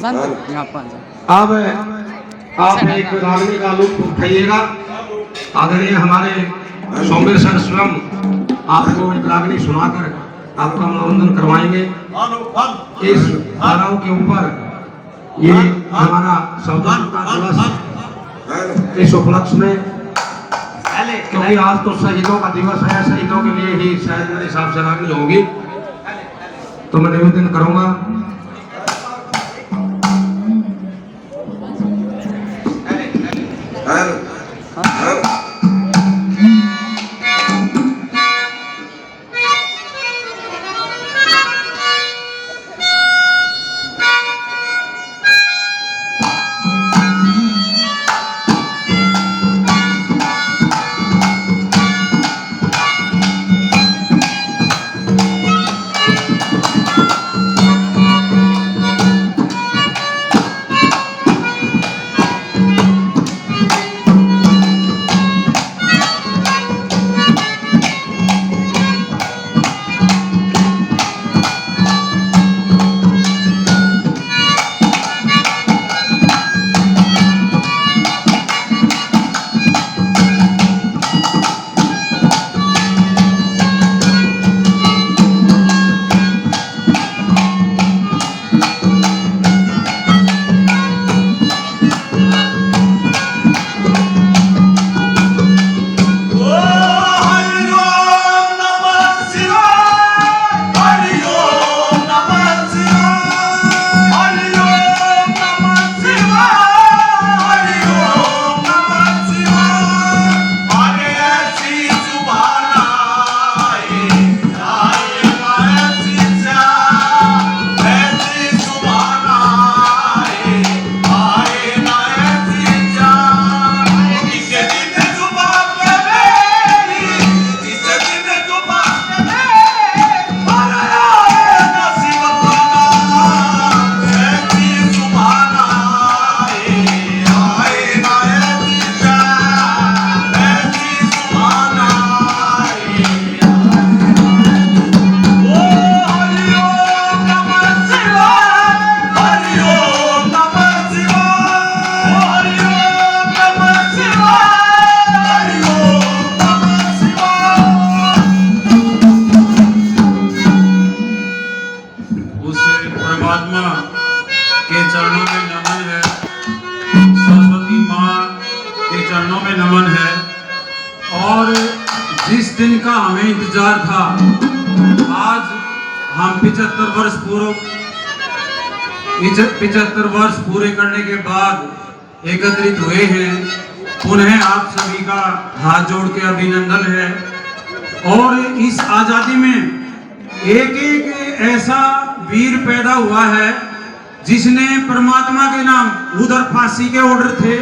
अब आप एक रागनी का लुत्फ उठाइएगा। आदरणीय हमारे सौम्य सर स्वयं आपको एक रागनी सुनाकर आपका मनोरंजन करवाएंगे। इस धाराओं के ऊपर ये हमारा स्वतंत्रता दिवस इस उपलक्ष्य में, क्योंकि आज तो शहीदों का दिवस है, शहीदों के लिए ही शायद मेरे हिसाब से रागनी होगी, तो मैं निवेदन करूंगा। जिस दिन का हमें इंतजार था, आज हम 75 वर्ष पूरे करने के बाद एकत्रित हुए हैं। उन्हें आप सभी का हाथ जोड़ के अभिनंदन है। और इस आजादी में एक एक ऐसा वीर पैदा हुआ है जिसने परमात्मा के नाम, उधर फांसी के ऑर्डर थे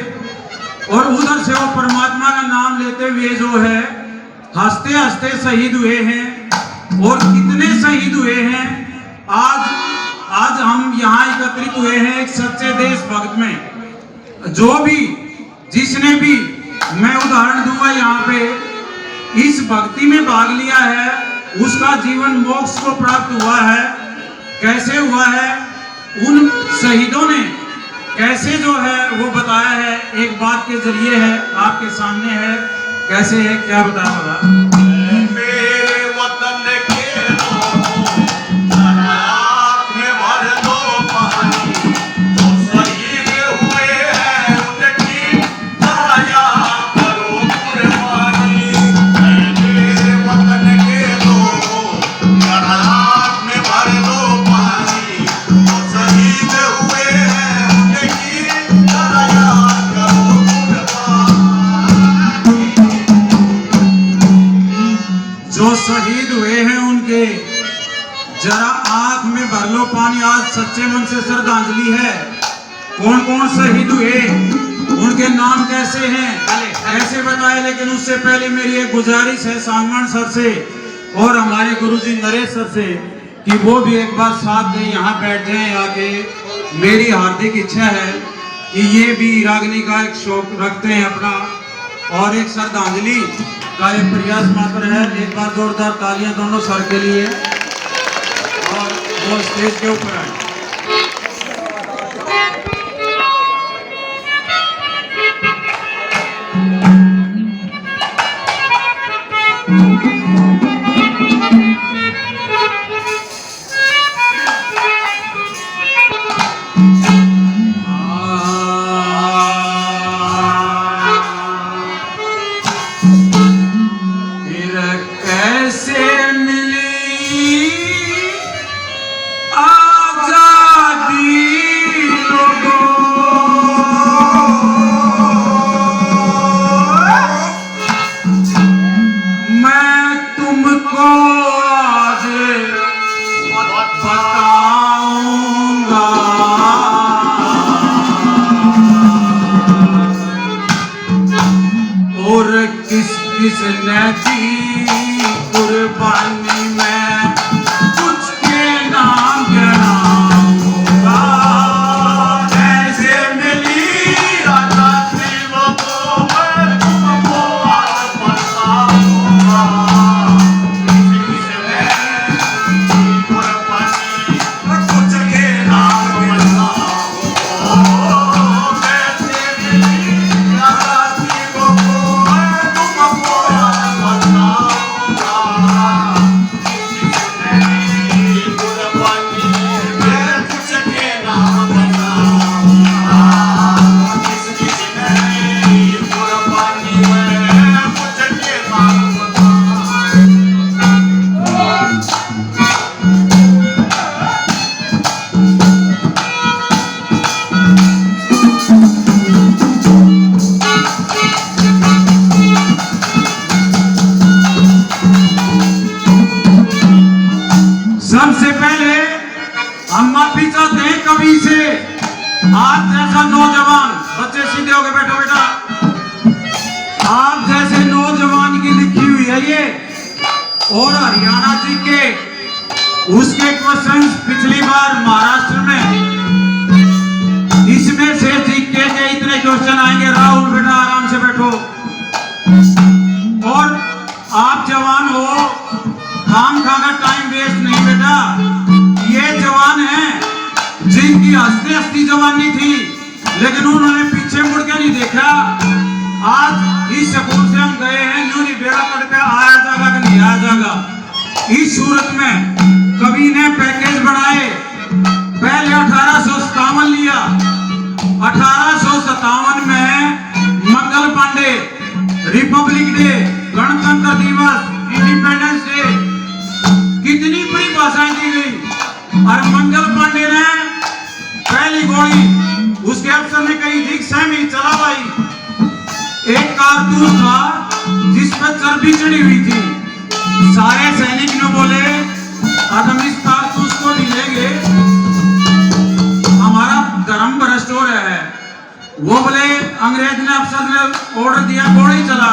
और उधर से वो परमात्मा का नाम लेते हुए जो है हंसते हंसते शहीद हुए हैं। और कितने शहीद हुए हैं। आज हम यहाँ एकत्रित हुए हैं एक सच्चे देशभक्त में। जो भी जिसने भी, मैं उदाहरण दूंगा यहाँ पे, इस भक्ति में भाग लिया है उसका जीवन मोक्ष को प्राप्त हुआ है। कैसे हुआ है, उन शहीदों ने कैसे जो है वो बताया है, एक बात के जरिए है, आपके सामने है। कैसे है, क्या बताया? मेरे वतन के लोगों, आँख में भर दो पानी, जो शहीद हुए हैं उनकी दया करो कुर्बानी। मेरे वतन के लोगों, आँख में भर दो पानी, जो शहीद हुए हैं उनकी दया करो कुर्बानी। जो शहीद हुए हैं उनके जरा आंख में भर लो पानी। आज सच्चे मन से श्रद्धांजलि है। कौन कौन शहीद हुए, उनके नाम कैसे हैं, ऐसे बताए। लेकिन उससे पहले मेरी एक गुजारिश है सांगवान सर से और हमारे गुरुजी नरेश सर से कि वो भी एक बार साथ में यहाँ बैठ जाएं आके। मेरी हार्दिक इच्छा है कि ये भी रागनी का एक शौक रखते हैं अपना, और एक श्रद्धांजलि का एक प्रयास मात्र है। एक बार जोरदार तालियां दोनों सर के लिए, और वो स्टेज के ऊपर आए। किसने दी कुर्बानी में, कुछ के नाम गिनाऊंगा। ऐसे मिली आजादी वो मैं तुमको आज बताऊंगा। किसने दी कुर्बानी में कुछ के नाम गिनाऊंगा। ऐसे मिली आजादी वो मैं तुमको आज बताऊंगा। सबसे पहले हम माफी चाहते हैं कवि से। आप जैसा नौजवान, बच्चे सीधे होके बैठो बेटा, आप जैसे नौजवान की लिखी हुई है ये, और हरियाणा जी के उसके क्वेश्चंस पिछली बार महाराष्ट्र में, इसमें से जीके के इतने क्वेश्चन आएंगे। राहुल बेटा आराम से बैठो, और आप जवान हो, काम खा का टाइम वेस्ट नहीं बेटा। ये जवान हैं जिनकी हंसती हंसती जवानी थी, लेकिन उन्होंने पीछे मुड़ के नहीं देखा। आज इस स्कूल से हम गए हैं, यूं नहीं बेड़ा करके आया जाएगा कि नहीं आया जाएगा। इस सूरत में कवि ने पैकेज बनाए। पहले 1857 लिया, 1857 में मंगल पांडे, रिपब्लिक डे, गणतंत्र दिवस, इंडिपेंडेंस डे, कितनी बड़ी भाषाएं दी गई। और मंगल पांडे ने पहली गोली उसके अफसर ने कही थी, सहमी चला भाई। एक कारतूस था जिस पर चर्बी चढ़ी हुई थी। सारे सैनिक ने बोले अब हम इस कारतूस को नहीं लेंगे, हमारा धर्म भ्रष्ट हो रहा है। वो बोले, अंग्रेज ने अफसर ने ऑर्डर दिया, गोली चला।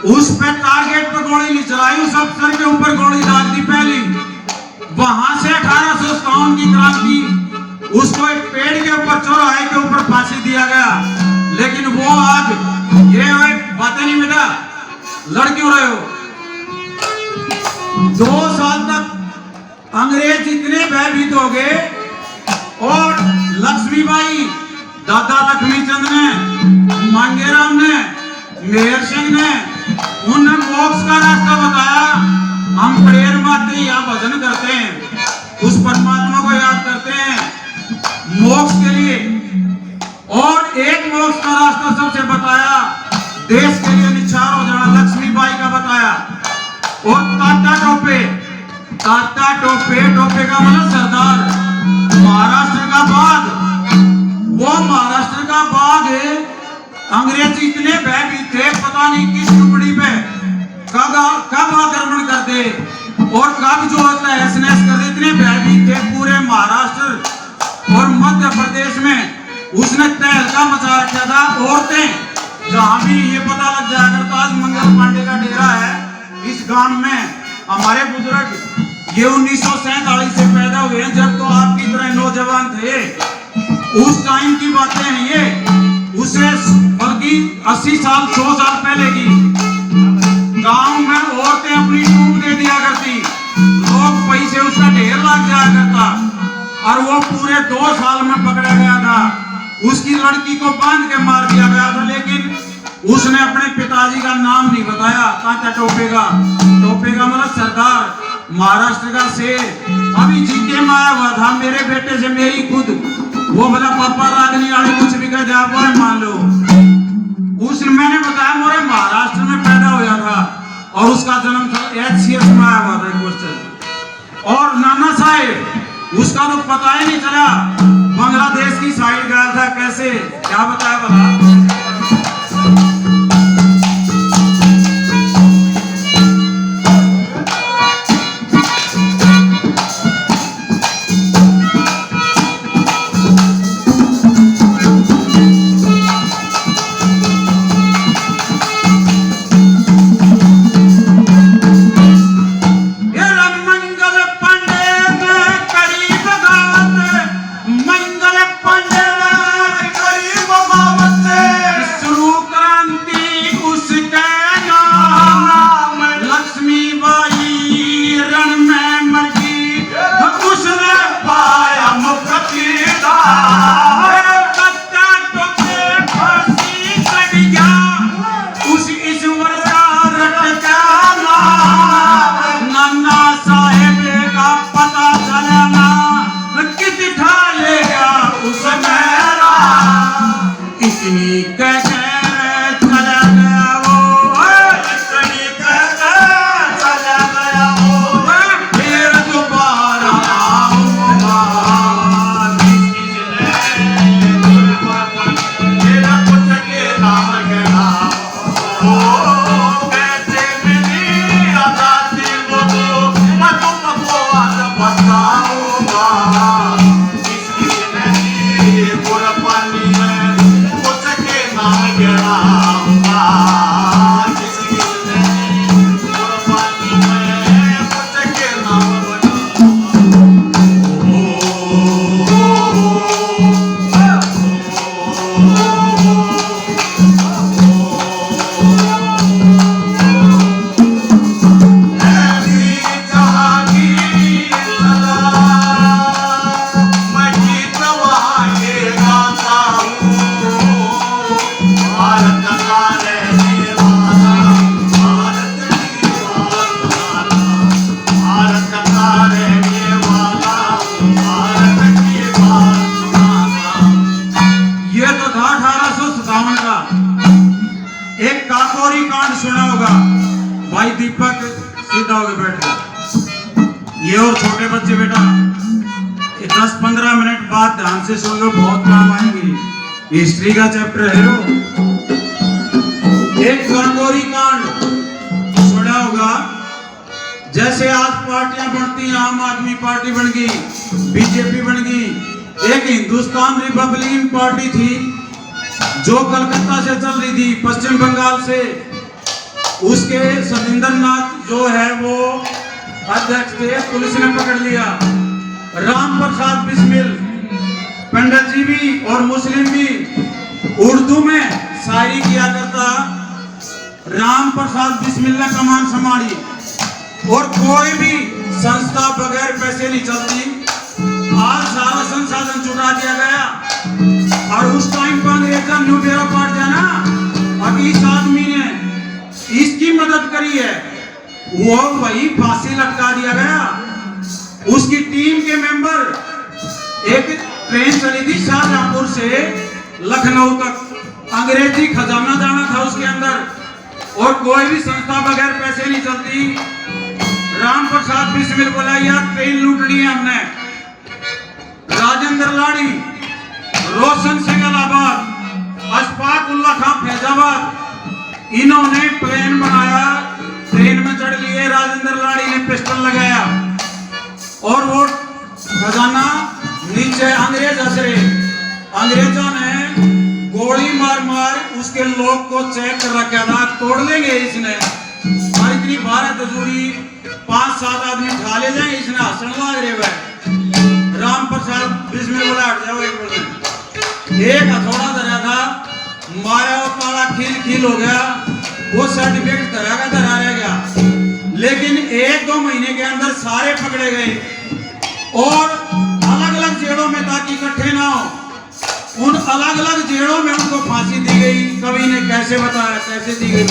उस पे टारगेट पे गोली नहीं चलाई, उस अफसर के ऊपर गोली दाग दी पहली। वहां से 1857 की क्रांति, उसको एक पेड़ के ऊपर, चौराहे के ऊपर फांसी दिया गया। लेकिन वो आज ये बातें नहीं बेटा, लड़ क्यों रहे हो? 2 साल तक अंग्रेज इतने भयभीत हो गए, और लक्ष्मीबाई, दादा लक्ष्मीचंद ने, मांगेराम ने, मेहर सिंह ने, उन्हें मोक्ष का रास्ता बताया। हम प्रेयर मारते हैं, यहाँ भजन करते हैं, उस परमात्मा को याद करते हैं मोक्ष के लिए। और एक मोक्ष का रास्ता सबसे बताया, देश के लिए निछावर हो जाना, लक्ष्मीबाई का बताया। और तात्या टोपे, तात्या टोपे, टोपे का मतलब सरदार। महाराष्ट्र का बाघ, वो महाराष्ट्र का बाघ अंग्रेज इतने भयभीत थे, पता नहीं किस टुकड़ी पे कब आक्रमण कर दे और कब जो होता है स्नैच कर दे। इतने भयभीत थे पूरे महाराष्ट्र और मध्य प्रदेश में, उसने तहलका मचा रखा था। औरतें जहां भी ये पता लग जाया करता, आज मंगल पांडे का डेरा है इस गांव में। हमारे बुजुर्ग ये 1947 से पैदा हुए हैं, जब तो आपकी तरह नौजवान थे। उस टाइम की बातें हैं ये, उसे बल्कि 80 साल 100 साल पहले की। गांव में औरतें अपनी डूब दे दिया करती, लोग पैसे उसका ढेर लग जाया करता, और वो पूरे 2 साल में पकड़ा गया था। उसकी लड़की को बांध के मार दिया गया था, लेकिन उसने अपने पिताजी का नाम नहीं बताया। तात्या टोपे का मतलब सरदार, महाराष्ट्र का शेर। अभी जीके में आया हुआ था, मेरे बेटे से मेरी खुद, वो बोला पापा रागनी वाले कुछ भी कह जाए वो मान लो। उसने मैंने बताया मोरे महाराष्ट्र में पैदा हुआ था, और उसका जन्म HCS में आया हुआ था क्वेश्चन। और नाना साहेब, उसका तो पता ही नहीं चला, बांग्लादेश की साइड गया था। कैसे, क्या बताया बता? इन्हीं के घर चला गया वो, कहीं कहकर चला गया वो, फिर दोबारा आऊंगा। तेरा कुछ के नाम गया ओ, कैसे मिली आजादी वो, मैं तुमको आज बताऊंगा। किसकी कुर्बानी में कुछ के नाम गिराऊंगा। किसकी कुर्बानी में कुछ के नाम ये तो था 1857 का। एक काकोरी कांड सुना होगा। भाई दीपक सीधा होकर बैठ गया। ये और छोटे बच्चे बेटा 10-15 मिनट बाद ध्यान से सुन लो, बहुत काम आएंगे। हिस्ट्री का चैप्टर है वो। एक काकोरी कांड सुना होगा। जैसे आज पार्टियां बनती हैं, आम आदमी पार्टी बन गई, बीजेपी बन गई। एक हिंदुस्तान रिपब्लिकन पार्टी थी जो कलकत्ता से चल रही थी, पश्चिम बंगाल से। उसके सतेंद्र नाथ जो है वो अध्यक्ष थे, पुलिस ने पकड़ लिया। राम प्रसाद बिस्मिल, पंडित जी भी और मुस्लिम भी उर्दू में शायरी किया करता। राम प्रसाद बिस्मिल ने कमान संभाली और कोई भी संस्था बगैर पैसे नहीं चलती। आज सारा संसाधन जुटा दिया गया। और उस टाइम पर अंग्रेजा न्यू बेरा पार्ट जाना, अब इस आदमी ने इसकी मदद करी है, वो वही फांसी लटका दिया गया। उसकी टीम के मेंबर, एक ट्रेन चली थी शाहजहांपुर से लखनऊ तक, अंग्रेजी खजाना जाना था उसके अंदर, और कोई भी संस्था बगैर पैसे नहीं चलती। राम प्रसाद बिस्मिल बोला यार ट्रेन लूटनी है हमने। राजेंद्र लाड़ी, रोशन सिंह इलाहाबाद, अशफाक उल्ला खां फैजाबाद, इन्होंने प्लेन बनाया, ट्रेन में चढ़ लिए। राजेंद्र लाड़ी ने पिस्टल लगाया और वो खजाना नीचे अंग्रेज हंसरे। अंग्रेजों ने गोली मार मार उसके लोग को चेक कर रखा था, तोड़ लेंगे इसने। और इतनी भारत हजूरी 5-7 आदमी उठा ले जाएंगे, इसने हंसन लग रहे हुए। राम प्रसाद बिस्मिल बोला हट जाओ एक मिनट। एक हथौड़ा धरा था, मारा वो काला खील खील हो गया। वो सर्टिफिकेट धरा का धरा रह गया। लेकिन 1-2 महीने के अंदर सारे पकड़े गए और अलग अलग जेलों में, ताकि इकट्ठे ना हो, उन अलग अलग जेलों में उनको फांसी दी गई। कवि ने कैसे बताया कैसे दी गई।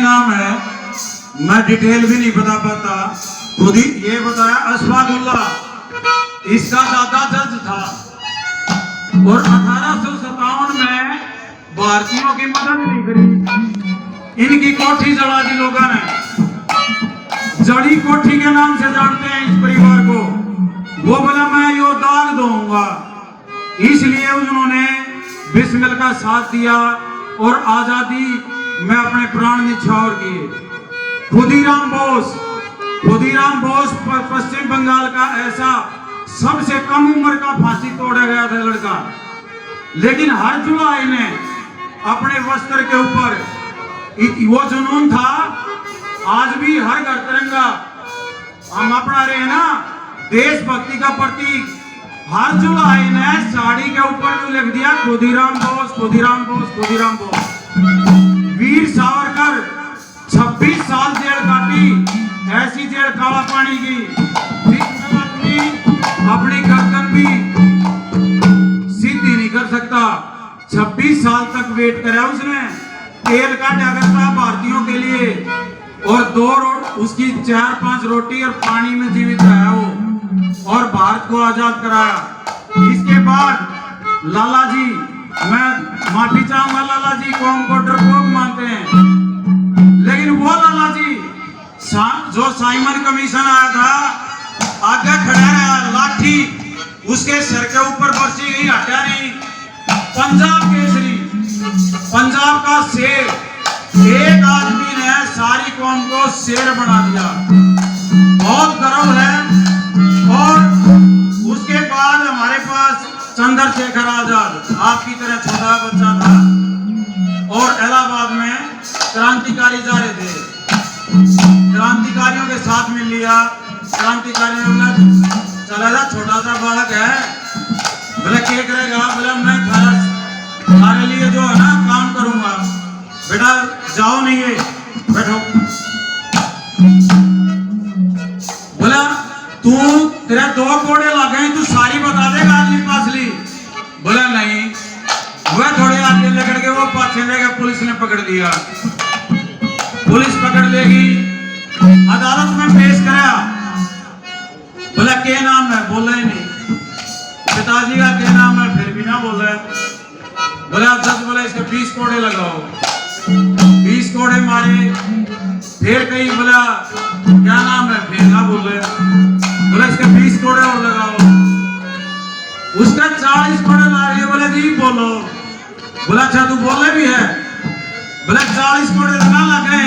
नाम है, मैं डिटेल भी नहीं बता पाता, खुद ही ये बताया अशफाकुल्ला, इसका दादा जज था और 1857 में भारतीयों की मदद नहीं करी, इनकी कोठी जला दी लोगों ने। जड़ी कोठी के नाम से जानते हैं इस परिवार को। वो बोला मैं यो दाग दूंगा, इसलिए उन्होंने बिस्मिल का साथ दिया और आजादी में अपने प्राण निछावर किए। खुदीराम बोस पश्चिम बंगाल का ऐसा सबसे कम उम्र का फांसी तोड़ा गया था लड़का, लेकिन हर जुलाई ने अपने वस्त्र के ऊपर वो जुनून था। आज भी हर घर तिरंगा हम अपना रहे हैं ना, देशभक्ति का प्रतीक। हर जुलाई ने साड़ी के ऊपर भी लिख दिया खुदीराम बोस, खुदीराम बोस, खुदीराम बोस। वीर सावरकर 26 साल जेल काटी, ऐसी जेल काला पानी की अपनी गर्दन भी सीधी नहीं कर सकता। 26 साल तक वेट करा उसने, तेल काटा करता भारतीयों के लिए और उसकी 4-5 रोटी और पानी में जीवित रहा वो और भारत को आजाद कराया। इसके बाद लाला जी, मैं माफी चाहूंगा लाला जी को हमको डरपोक मानते हैं, लेकिन वो लाला जी जो साइमन कमीशन आया था आगे खड़ा है, लाठी उसके सर के ऊपर बरसी गई, हटा नहीं। पंजाब केसरी, पंजाब का शेर, एक आदमी ने सारी कौम को शेर बना दिया, बहुत गर्व है। और उसके बाद हमारे पास चंद्रशेखर आजाद आपकी तरह छोटा बच्चा था और इलाहाबाद में क्रांतिकारी जा रहे थे, क्रांतिकारियों के साथ मिल लिया। क्रांतिकारियों ने बोला चला जा, छोटा सा बालक है, बोला क्या करेगा, बोला मैं तुम्हारे लिए जो है ना काम करूंगा, बेटा जाओ नहीं है बैठो। बोला तू तेरे 2 कोड़े लग गए, तू सारी बता देगा आदमी पासली। बोला नहीं, वह थोड़े आगे लेकर के वो पाछे ले गए, पुलिस ने पकड़ दिया, पुलिस पकड़ लेगी, अदालत में पेश कराया। बोला क्या नाम है, बोला ही नहीं, पिताजी का क्या नाम है, फिर भी ना बोला। बोला जज बोला इसके 20 कोड़े लगाओ, 20 कोड़े मारे, फिर कहीं बोला क्या नाम है, फिर ना बोले। बोला इसके 20 कोड़े और लगाओ, उसका 40 कोड़े मारे। बोला जी बोलो। बोला अच्छा तू बोले भी है। बोला 40 कोड़े ना लगे।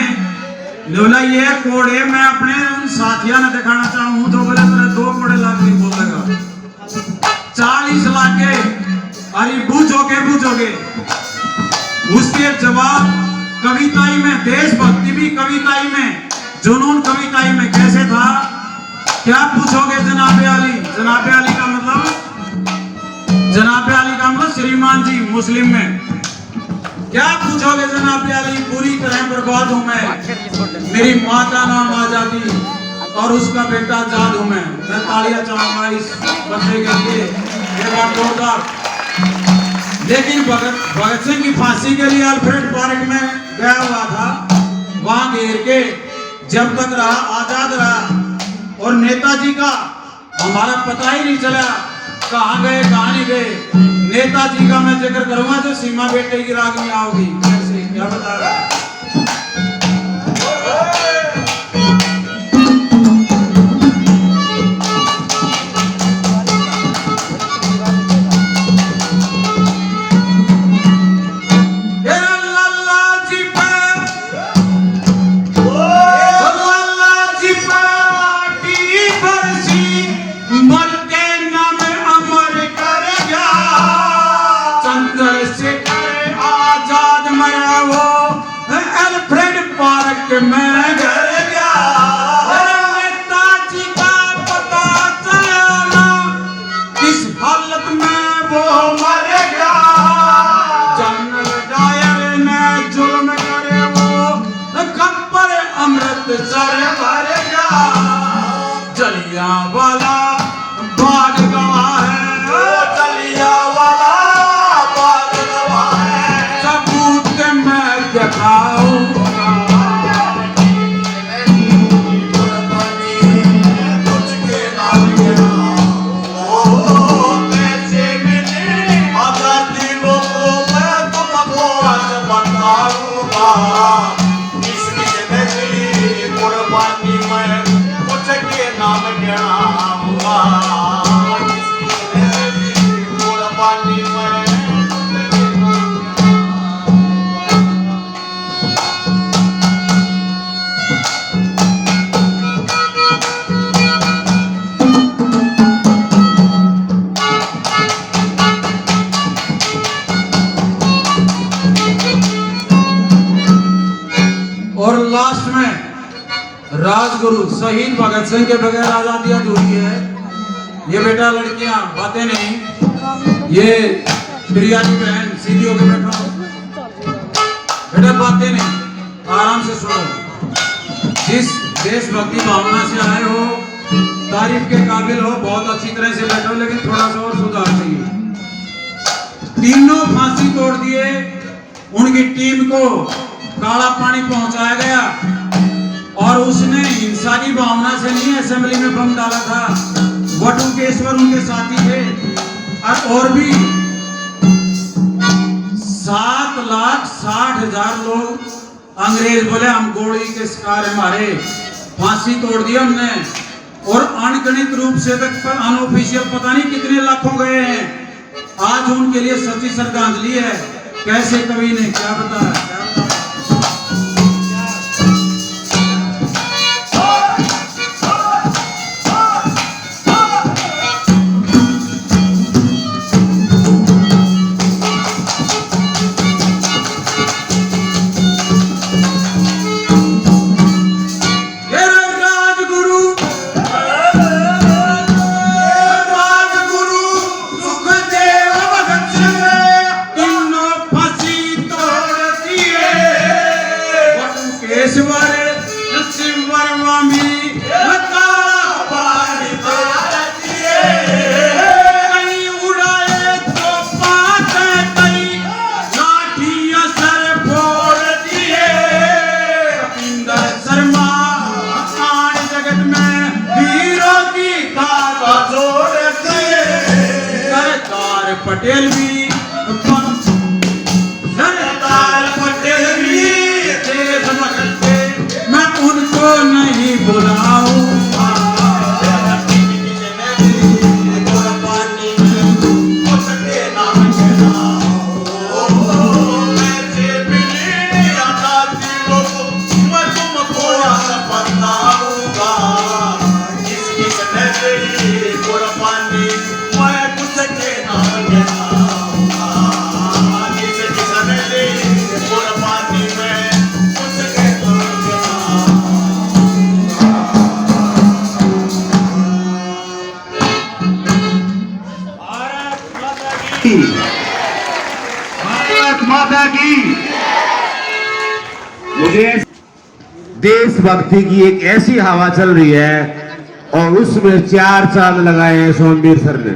बोला ये कोड़े मैं अपने उन साथियों ने दिखाना चाहूँ, तो बोला तेरे 2 कोड़े लाग नहीं बोलेगा, 40 लागे, अरे बूझोगे। उसके जवाब कविताई में, देशभक्ति भी कविताई में, जुनून कविताई में कैसे था, क्या पूछोगे जनाबे अली। जनाबे अली का मतलब श्रीमान जी मुस्लिम में, क्या पूछोगे जनाबे अली, पूरी तरह बर्बाद हूं मैं, मेरी माँ का नाम आजादी और उसका बेटा जाद हूं मैं। तालियां चाहूंगा इस बच्चे के लिए, ये बात जोरदार। लेकिन भगत सिंह की फांसी के लिए अल्फ्रेड पार्क में गया हुआ था, वहां घेर के जब तक रहा आजाद रहा, और नेताजी का हमारा पता ही नहीं चला कहां गए कहां नहीं गए। नेताजी का मैं जिक्र करूंगा जो सीमा बेटे की रागनी आओगी, कैसे क्या बता रहा है। मैं घर गया, नेताजी का पता चला ना, किस हालत में वो मर गया। जनरल डायर ने जुल्म करे वो खबर अमृतसर भर गया। जलियांवाला बाग गवाह है, जलियांवाला बाग गवाह है, सबूत मैं दिखाऊंगा। और लास्ट में राजगुरु शहीद भगत सिंह के बगैर आजादी अधूरी है। ये बेटा लड़कियां बातें नहीं, ये प्रिया की बहन सीधी होकर बैठो, बेटा बातें नहीं, आराम से सुनो। जिस देशभक्ति भावना से आए हो, तारीफ के काबिल हो, बहुत अच्छी तरह से बैठो, लेकिन थोड़ा सा और सुधार चाहिए। तीनों फांसी तोड़ दिए, उनकी टीम को काला पानी पहुंचाया गया और उसने हिंसा की भावना से नहीं असेंबली में बम डाला था। वटुकेश्वर उनके साथी थे और भी 7,60,000 लोग अंग्रेज बोले हम गोली के शिकार है, हमारे फांसी तोड़ दिया हमने। और अनगणित रूप से तक अनऑफिशियल पता नहीं कितने लाखों गए हैं। आज उनके लिए सच्ची श्रद्धांजलि है। कैसे कवि ने क्या बताया, पटेल भी सरदार पटेल भी देशभक्त थे, मैं उनको नहीं बुलाऊं। भारत माता की। मुझे देशभक्ति की एक ऐसी हवा चल रही है और उसमें 4 चांद लगाए हैं सोमवीर सर ने।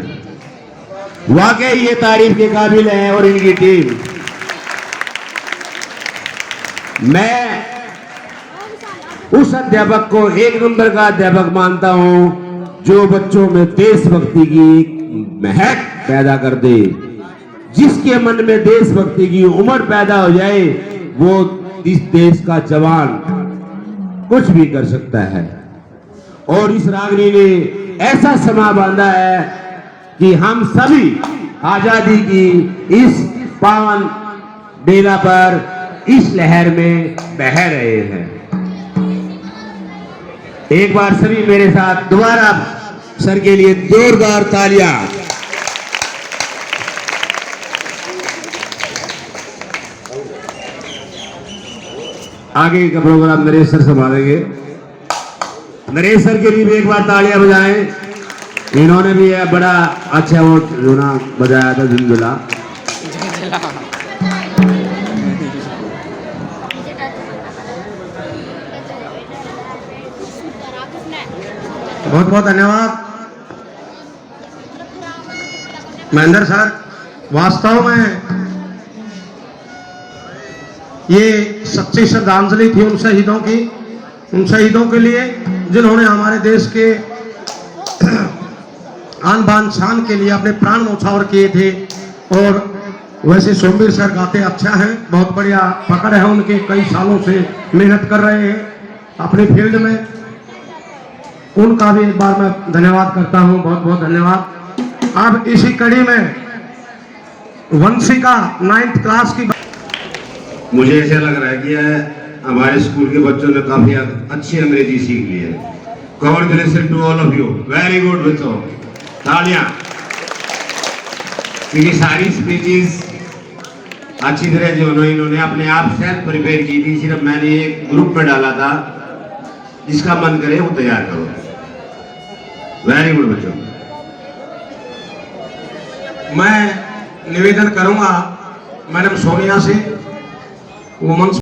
वाकई ये तारीफ के काबिल है और इनकी टीम। मैं उस अध्यापक को 1 नंबर का अध्यापक मानता हूं जो बच्चों में देशभक्ति की महक पैदा कर दे। जिसके मन में देशभक्ति की उमड़ पैदा हो जाए वो इस देश का जवान कुछ भी कर सकता है। और इस रागनी ने ऐसा समा बांधा है कि हम सभी आजादी की इस पावन डेरा पर इस लहर में बह रहे हैं। एक बार सभी मेरे साथ दोबारा सर के लिए जोरदार तालियां। आगे का प्रोग्राम नरेश सर संभालेंगे। नरेश सर के लिए भी एक बार तालियां बजाएं। इन्होंने भी बड़ा अच्छा वो रोना बजाया था, झुंझुला। बहुत बहुत धन्यवाद महेंद्र सर। वास्तव में ये सच्ची श्रद्धांजलि थी उन शहीदों के लिए जिन्होंने हमारे देश के आन बान शान के लिए अपने प्राण न्यौछावर किए थे। और वैसे सोमवीर सर गाते अच्छा है, बहुत बढ़िया पकड़ है उनके, कई सालों से मेहनत कर रहे हैं अपने फील्ड में। उनका भी एक बार मैं धन्यवाद करता हूं, बहुत बहुत धन्यवाद। अब इसी कड़ी में वंशिका 9th क्लास की मुझे ऐसा लग रहा है कि हमारे स्कूल के बच्चों ने काफी अच्छी अंग्रेजी सीख ली है। Congratulation to all of you, very good बच्चों, तालियां। क्योंकि सारी स्पीचेस अच्छी तरह जो इन्होंने अपने आप सेल्फ प्रिपेयर की थी, सिर्फ मैंने एक ग्रुप में डाला था, जिसका मन करे वो तैयार करो। वेरी गुड बच्चों। मैं निवेदन करूंगा मैडम सोनिया से, वो मंच